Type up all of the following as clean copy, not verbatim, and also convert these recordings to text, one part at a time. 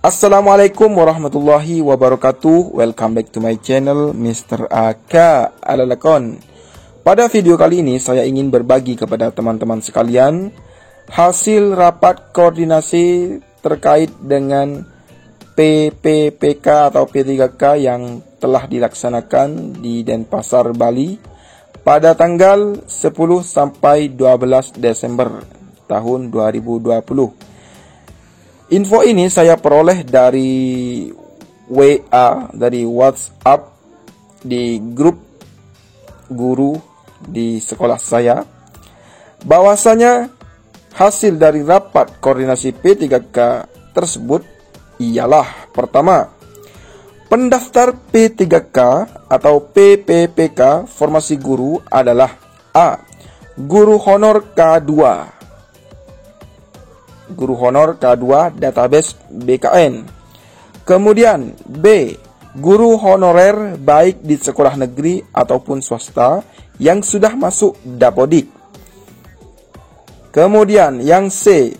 Assalamualaikum warahmatullahi wabarakatuh. Welcome back to my channel Mr. AK Alalakon. Pada video kali ini saya ingin berbagi kepada teman-teman sekalian hasil rapat koordinasi terkait dengan PPPK atau P3K yang telah dilaksanakan di Denpasar, Bali pada tanggal 10 sampai 12 Desember tahun 2020. Info ini saya peroleh dari WA, dari WhatsApp di grup guru di sekolah saya, bahwasanya hasil dari rapat koordinasi P3K tersebut ialah: pertama, pendaftar P3K atau PPPK formasi guru adalah A. Guru honor K2, Guru honor K2 database BKN. Kemudian B. Guru honorer baik di sekolah negeri ataupun swasta yang sudah masuk Dapodik. Kemudian yang C.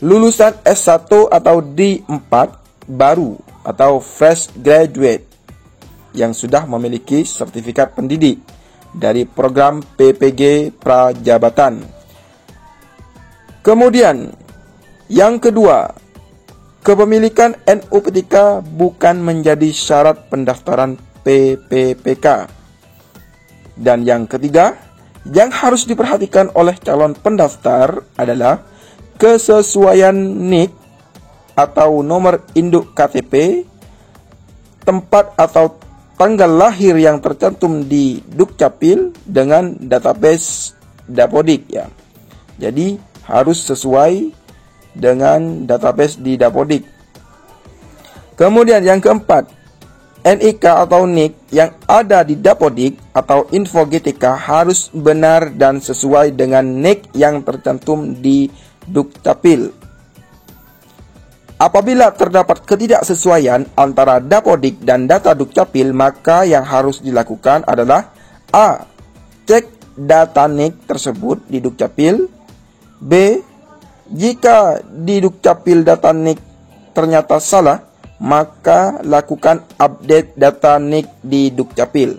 Lulusan S1 atau D4 baru atau fresh graduate yang sudah memiliki sertifikat pendidik dari program PPG Prajabatan. Kemudian yang kedua, kepemilikan NUPTK bukan menjadi syarat pendaftaran PPPK. Dan yang ketiga, yang harus diperhatikan oleh calon pendaftar adalah kesesuaian NIK atau nomor induk KTP, tempat atau tanggal lahir yang tercantum di Dukcapil dengan database Dapodik ya. Jadi harus sesuai dengan database di Dapodik. Kemudian yang keempat, NIK atau NIK yang ada di Dapodik atau info GTK harus benar dan sesuai dengan NIK yang tercantum di Dukcapil. Apabila terdapat ketidaksesuaian antara Dapodik dan data Dukcapil, maka yang harus dilakukan adalah A. Cek data NIK tersebut di Dukcapil. B. Jika di Dukcapil data NIK ternyata salah, maka lakukan update data NIK di Dukcapil.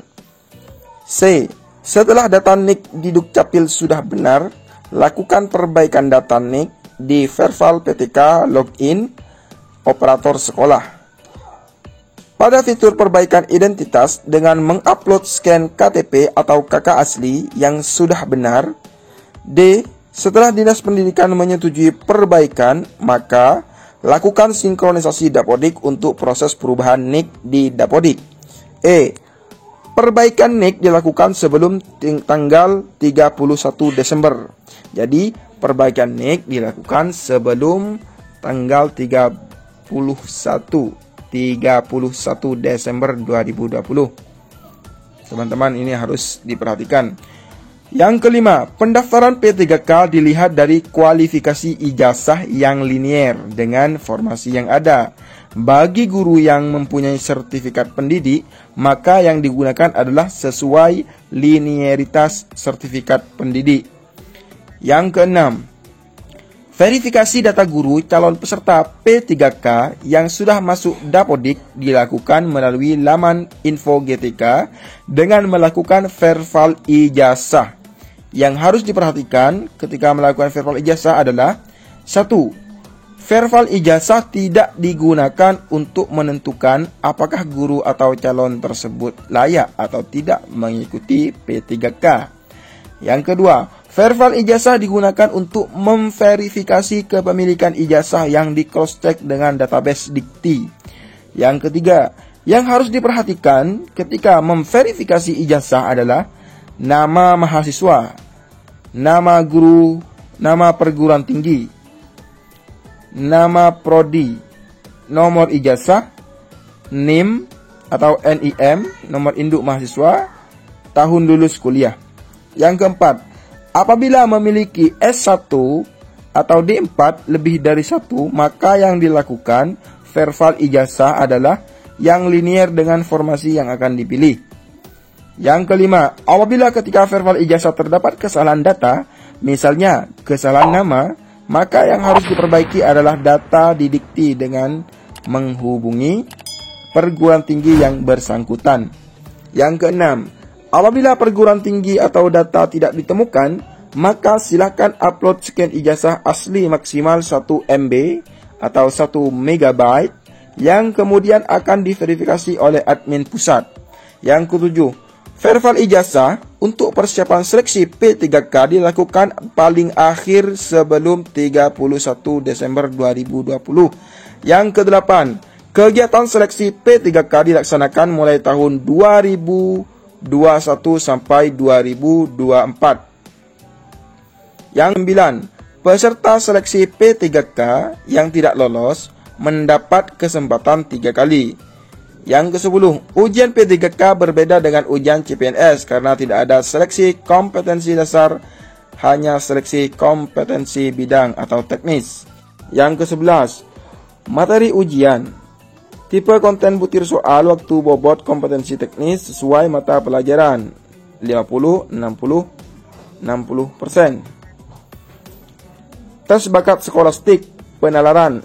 C. Setelah data NIK di Dukcapil sudah benar, lakukan perbaikan data NIK di Verval PTK Login operator sekolah. Pada fitur perbaikan identitas dengan mengupload scan KTP atau KK asli yang sudah benar. D. Setelah Dinas Pendidikan menyetujui perbaikan, maka lakukan sinkronisasi Dapodik untuk proses perubahan NIK di Dapodik. E. Perbaikan NIK dilakukan sebelum tanggal 31 Desember. Jadi, perbaikan NIK dilakukan sebelum tanggal 31 Desember 2020. Teman-teman, ini harus diperhatikan. Yang kelima, pendaftaran P3K dilihat dari kualifikasi ijazah yang linier dengan formasi yang ada. Bagi guru yang mempunyai sertifikat pendidik, maka yang digunakan adalah sesuai linearitas sertifikat pendidik. Yang keenam, verifikasi data guru calon peserta P3K yang sudah masuk Dapodik dilakukan melalui laman info GTK dengan melakukan verval ijazah. Yang harus diperhatikan ketika melakukan verval ijazah adalah: 1. Verval ijazah tidak digunakan untuk menentukan apakah guru atau calon tersebut layak atau tidak mengikuti P3K. Yang kedua, verval ijazah digunakan untuk memverifikasi kepemilikan ijazah yang di cross-check dengan database Dikti. Yang ketiga, yang harus diperhatikan ketika memverifikasi ijazah adalah nama mahasiswa, nama guru, nama perguruan tinggi, nama prodi, nomor ijazah, NIM atau NIM, nomor induk mahasiswa, tahun lulus kuliah. Yang keempat, apabila memiliki S1 atau D4 lebih dari 1, maka yang dilakukan verval ijazah adalah yang linier dengan formasi yang akan dipilih. Yang kelima, apabila ketika verval ijazah terdapat kesalahan data, misalnya kesalahan nama, maka yang harus diperbaiki adalah data didikti dengan menghubungi perguruan tinggi yang bersangkutan. Yang keenam, apabila perguruan tinggi atau data tidak ditemukan, maka silakan upload scan ijazah asli maksimal 1 MB atau 1 MB yang kemudian akan diverifikasi oleh admin pusat. Yang ketujuh, verifal ijazah untuk persiapan seleksi P3K dilakukan paling akhir sebelum 31 Desember 2020. Yang kedelapan, kegiatan seleksi P3K dilaksanakan mulai tahun 2021 sampai 2024. Yang sembilan, peserta seleksi P3K yang tidak lolos mendapat kesempatan 3 kali. Yang ke-10, ujian P3K berbeda dengan ujian CPNS karena tidak ada seleksi kompetensi dasar, hanya seleksi kompetensi bidang atau teknis. Yang ke-11, materi ujian, tipe konten butir soal waktu bobot kompetensi teknis sesuai mata pelajaran 50, 60, 60%. Tes bakat skolastik penalaran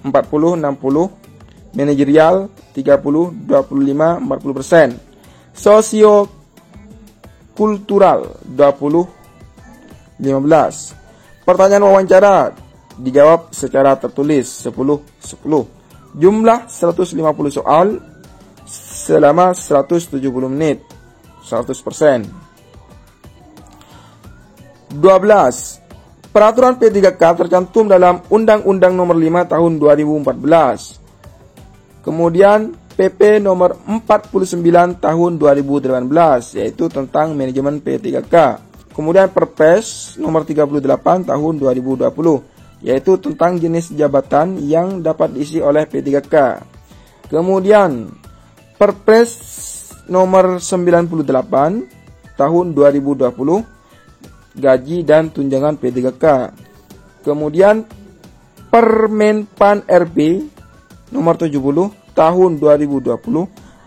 40, 60, manajerial 30, 25, 40%, sosio kultural 20, 15. Pertanyaan wawancara dijawab secara tertulis 10, 10. Jumlah 150 soal selama 170 menit 100%. 12. Peraturan P3K tercantum dalam Undang-Undang Nomor 5 Tahun 2014. Kemudian PP Nomor 49 Tahun 2018, yaitu tentang manajemen P3K. Kemudian Perpres Nomor 38 Tahun 2020, yaitu tentang jenis jabatan yang dapat diisi oleh P3K. Kemudian Perpres Nomor 98 Tahun 2020, gaji dan tunjangan P3K. Kemudian Permenpan RB Nomor 70 Tahun 2020,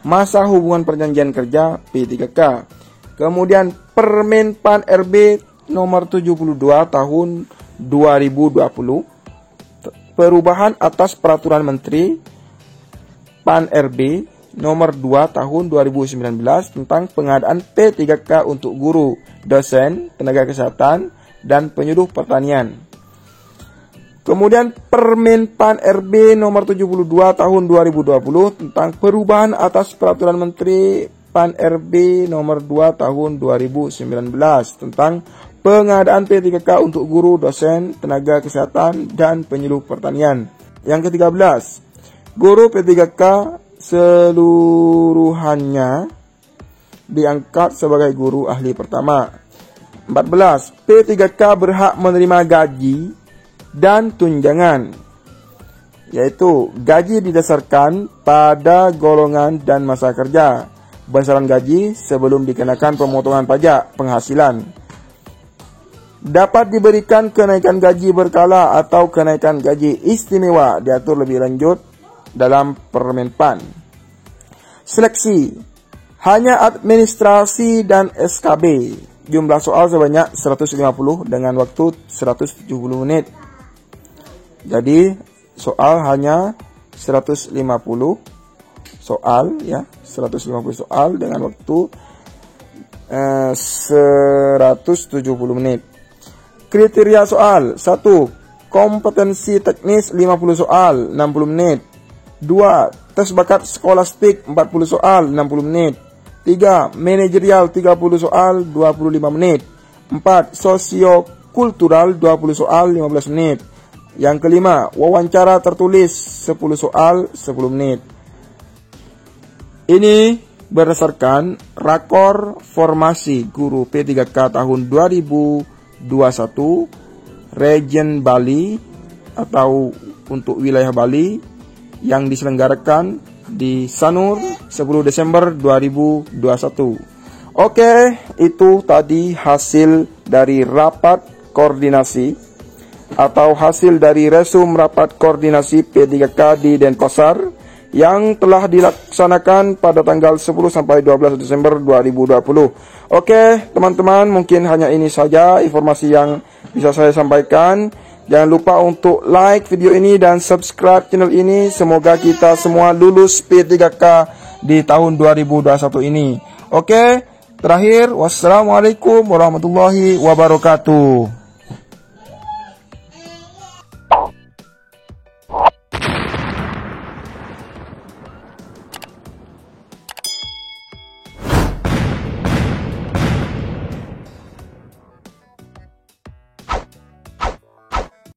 masa hubungan perjanjian kerja P3K. Kemudian Permenpan RB Nomor 72 Tahun 2020, perubahan atas peraturan Menteri Pan RB Nomor 2 Tahun 2019 tentang pengadaan P3K untuk guru, dosen, tenaga kesehatan, dan penyuluh pertanian. Kemudian Permenpan RB Nomor 72 Tahun 2020 tentang perubahan atas peraturan Menteri Pan RB Nomor 2 Tahun 2019 tentang pengadaan P3K untuk guru, dosen, tenaga kesehatan, dan penyuluh pertanian. Yang ke-13, guru P3K seluruhannya diangkat sebagai guru ahli pertama. 14. P3K berhak menerima gaji dan tunjangan, yaitu gaji didasarkan pada golongan dan masa kerja, besaran gaji sebelum dikenakan pemotongan pajak penghasilan. Dapat diberikan kenaikan gaji berkala atau kenaikan gaji istimewa, diatur lebih lanjut dalam Permenpan. Seleksi hanya administrasi dan SKB. Jumlah soal sebanyak 150 dengan waktu 170 menit. Jadi soal hanya 150 soal ya, 150 soal dengan waktu 170 menit. Kriteria soal: 1. Kompetensi teknis 50 soal 60 menit. 2. Tes bakat skolastik 40 soal 60 menit. 3. Manajerial 30 soal 25 menit. 4. Sosiokultural 20 soal 15 menit. Yang kelima, wawancara tertulis 10 soal 10 menit. Ini berdasarkan Rakor Formasi Guru P3K tahun 2021 Region Bali atau untuk wilayah Bali yang diselenggarakan di Sanur 10 Desember 2021. Oke, itu tadi hasil dari rapat koordinasi atau hasil dari resum rapat koordinasi P3K di Denpasar yang telah dilaksanakan pada tanggal 10 sampai 12 Desember 2020. Oke, teman-teman, mungkin hanya ini saja informasi yang bisa saya sampaikan. Jangan lupa untuk like video ini dan subscribe channel ini. Semoga kita semua lulus P3K di tahun 2021 ini. Oke, terakhir, wassalamualaikum warahmatullahi wabarakatuh.